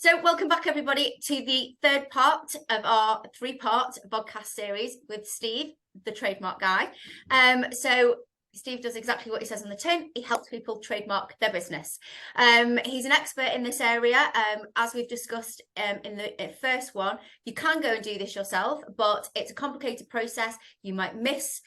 So welcome back, everybody, to the third part of our three-part podcast series with Steve, the trademark guy. So Steve does exactly what he says on the tin. He helps people trademark their business. He's an expert in this area. As we've discussed in the first one, you can go and do this yourself, but it's a complicated process. You might miss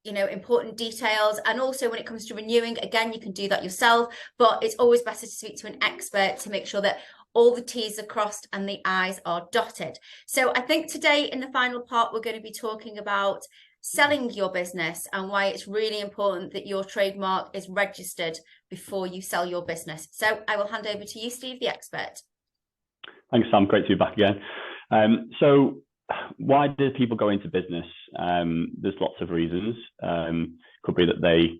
important details. And also when it comes to renewing, again, you can do that yourself, but it's always better to speak to an expert to make sure that all the T's are crossed and the I's are dotted. So I think today in the final part, we're going to be talking about selling your business and why it's really important that your trademark is registered before you sell your business. So I will hand over to you, Steve, the expert. Thanks, Sam. Great to be back again. So why do people go into business? There's lots of reasons. Could be that they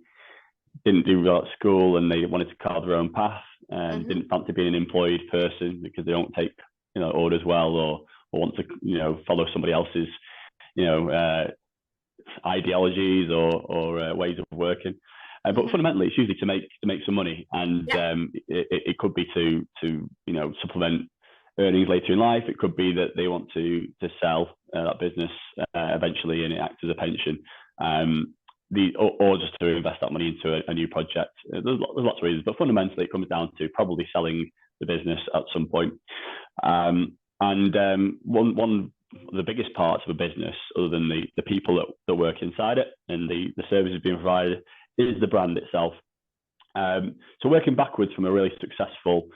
didn't do well at school and they wanted to carve their own path and didn't fancy being an employed person because they don't take orders well or want to follow somebody else's ideologies or ways of working. But fundamentally, it's usually to make some money, and it could be to supplement earnings later in life. It could be that they want to sell that business eventually and it acts as a pension, or just to invest that money into a new project. There's lots of reasons, but fundamentally it comes down to probably selling the business at some point. One of the biggest parts of a business, other than the people that work inside it and the services being provided, is the brand itself. So working backwards from a really successful,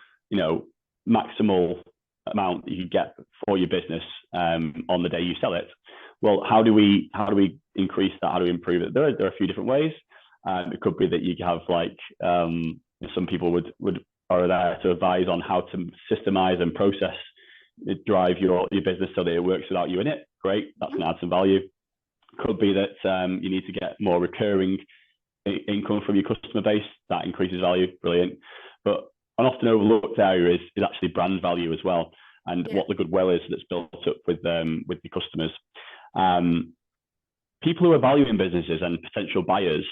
maximal amount that you get for your business on the day you sell it. Well, how do we increase that? How do we improve it? There are a few different ways. It could be that you have some people are there to advise on how to systemize and process, drive your business so that it works without you in it. Great, that's going to add some value. Could be that you need to get more recurring income from your customer base. That increases value. Brilliant. But an often overlooked area is actually brand value as well, and what the goodwill is that's built up with the customers. People who are valuing businesses and potential buyers,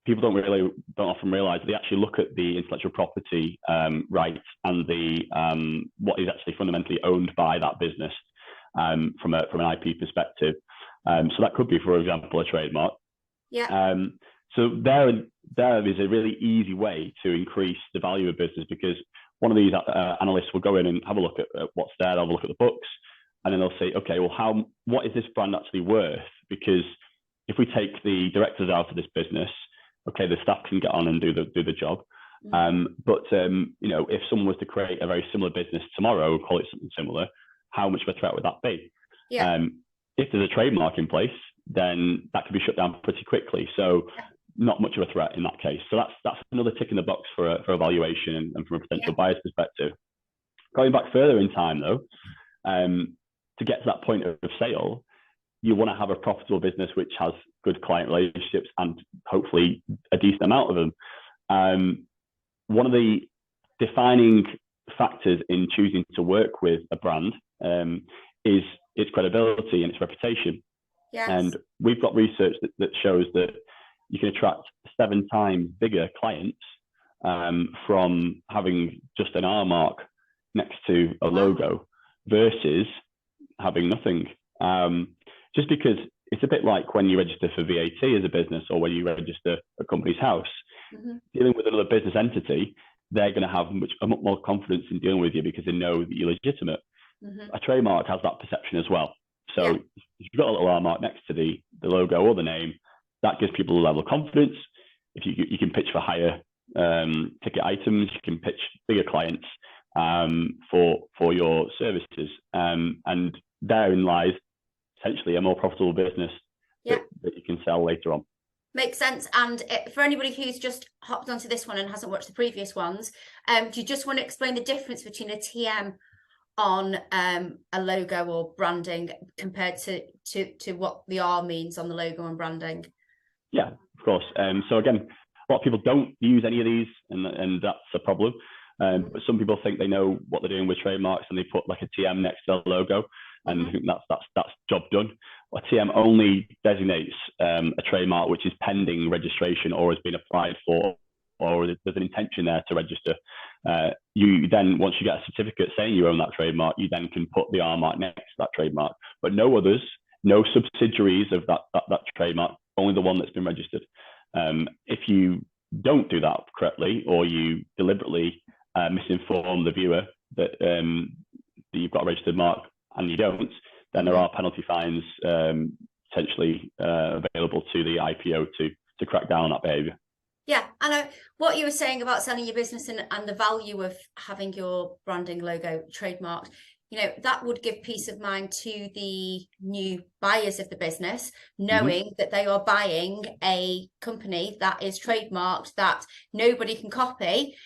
people don't often realize they actually look at the intellectual property rights and the what is actually fundamentally owned by that business from an IP perspective. So that could be, for example, a trademark. So there is a really easy way to increase the value of business, because one of these analysts will go in and have a look at what's there, have a look at the books, and then they'll say, okay, well, what is this brand actually worth? Because if we take the directors out of this business, okay, the staff can get on and do the job. But if someone was to create a very similar business tomorrow, call it something similar, how much of a threat would that be? If there's a trademark in place, then that could be shut down pretty quickly. So not much of a threat in that case. So that's another tick in the box for evaluation and from a potential buyer's perspective. Going back further in time though, to get to that point of sale, you want to have a profitable business which has good client relationships and hopefully a decent amount of them. One of the defining factors in choosing to work with a brand is its credibility and its reputation. And we've got research that shows that you can attract 7 times bigger clients from having just an R mark next to a logo versus having nothing. Just because it's a bit like when you register for VAT as a business, or when you register a company's house, dealing with another business entity, they're going to have much more confidence in dealing with you because they know that you're legitimate. A trademark has that perception as well. So if you've got a little R mark next to the logo or the name, that gives people a level of confidence. If you can pitch for higher ticket items, you can pitch bigger clients for your services, and therein lies potentially a more profitable business that you can sell later on. Makes sense. And for anybody who's just hopped onto this one and hasn't watched the previous ones, do you just want to explain the difference between a TM on a logo or branding compared to what the R means on the logo and branding? Yeah, of course. So again, a lot of people don't use any of these, and that's a problem. But some people think they know what they're doing with trademarks, and they put like a TM next to the logo, and I think that's job done. A TM only designates a trademark which is pending registration or has been applied for, or there's an intention there to register. You then, once you get a certificate saying you own that trademark, you then can put the R mark next to that trademark, but no others, no subsidiaries of that trademark, only the one that's been registered. If you don't do that correctly, or you deliberately misinform the viewer that you've got a registered mark and you don't, then there are penalty fines potentially available to the IPO to crack down on that behaviour. Yeah, and what you were saying about selling your business and the value of having your branding logo trademarked, that would give peace of mind to the new buyers of the business, knowing that they are buying a company that is trademarked, that nobody can copy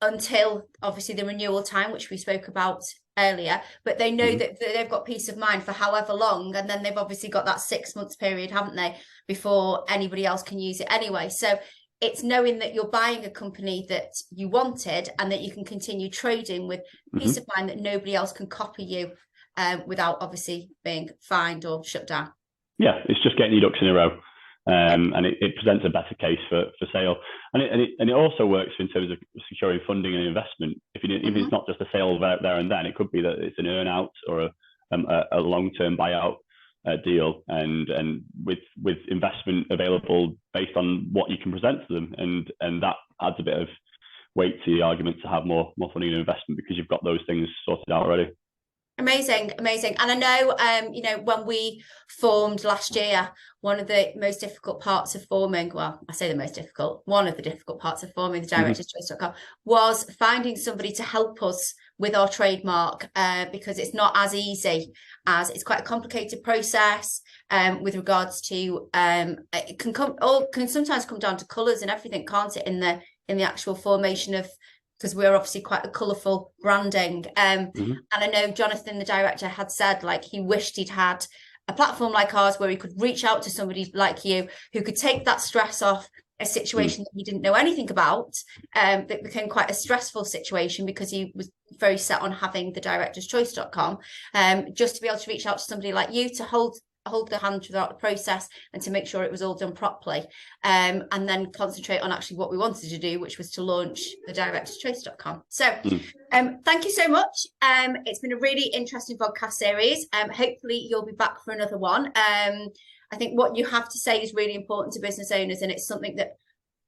until obviously the renewal time, which we spoke about earlier, but they know that they've got peace of mind for however long, and then they've obviously got that 6 months period, haven't they, before anybody else can use it anyway. So it's knowing that you're buying a company that you wanted and that you can continue trading with peace of mind that nobody else can copy you without obviously being fined or shut down. Yeah, it's just getting your ducks in a row. And it presents a better case for sale, and it also works in terms of securing funding and investment. If it's not just a sale there and then, it could be that it's an earn out or a long-term buyout deal, and with investment available based on what you can present to them, and that adds a bit of weight to the argument to have more funding and investment because you've got those things sorted out already. Amazing. And I know, when we formed last year, one of the most difficult parts of forming, well, I say the most difficult, one of the difficult parts of forming the directorschoice.com was finding somebody to help us with our trademark, because it's not as easy as, it's quite a complicated process with regards to, it can sometimes come down to colours and everything, can't it, in the actual formation of, because we're obviously quite a colourful branding. And I know Jonathan, the director, had said like he wished he'd had a platform like ours where he could reach out to somebody like you who could take that stress off a situation that he didn't know anything about, that became quite a stressful situation because he was very set on having the directorschoice.com, just to be able to reach out to somebody like you to hold the hand throughout the process and to make sure it was all done properly, and then concentrate on actually what we wanted to do, which was to launch the directorschoice.com. So thank you so much. It's been a really interesting podcast series. Hopefully you'll be back for another one. I think what you have to say is really important to business owners, and it's something that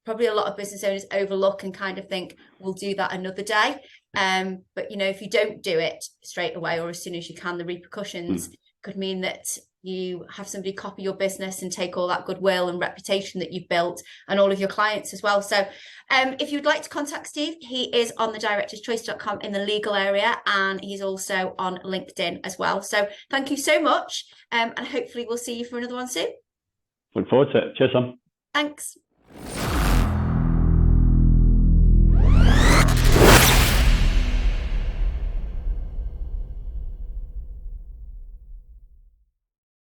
probably a lot of business owners overlook and kind of think we'll do that another day. But if you don't do it straight away or as soon as you can, the repercussions could mean that you have somebody copy your business and take all that goodwill and reputation that you've built and all of your clients as well. So if you'd like to contact Steve, he is on the directorschoice.com in the legal area, and he's also on LinkedIn as well. So thank you so much, and hopefully we'll see you for another one soon. Look forward to it. Cheers, Sam. Thanks.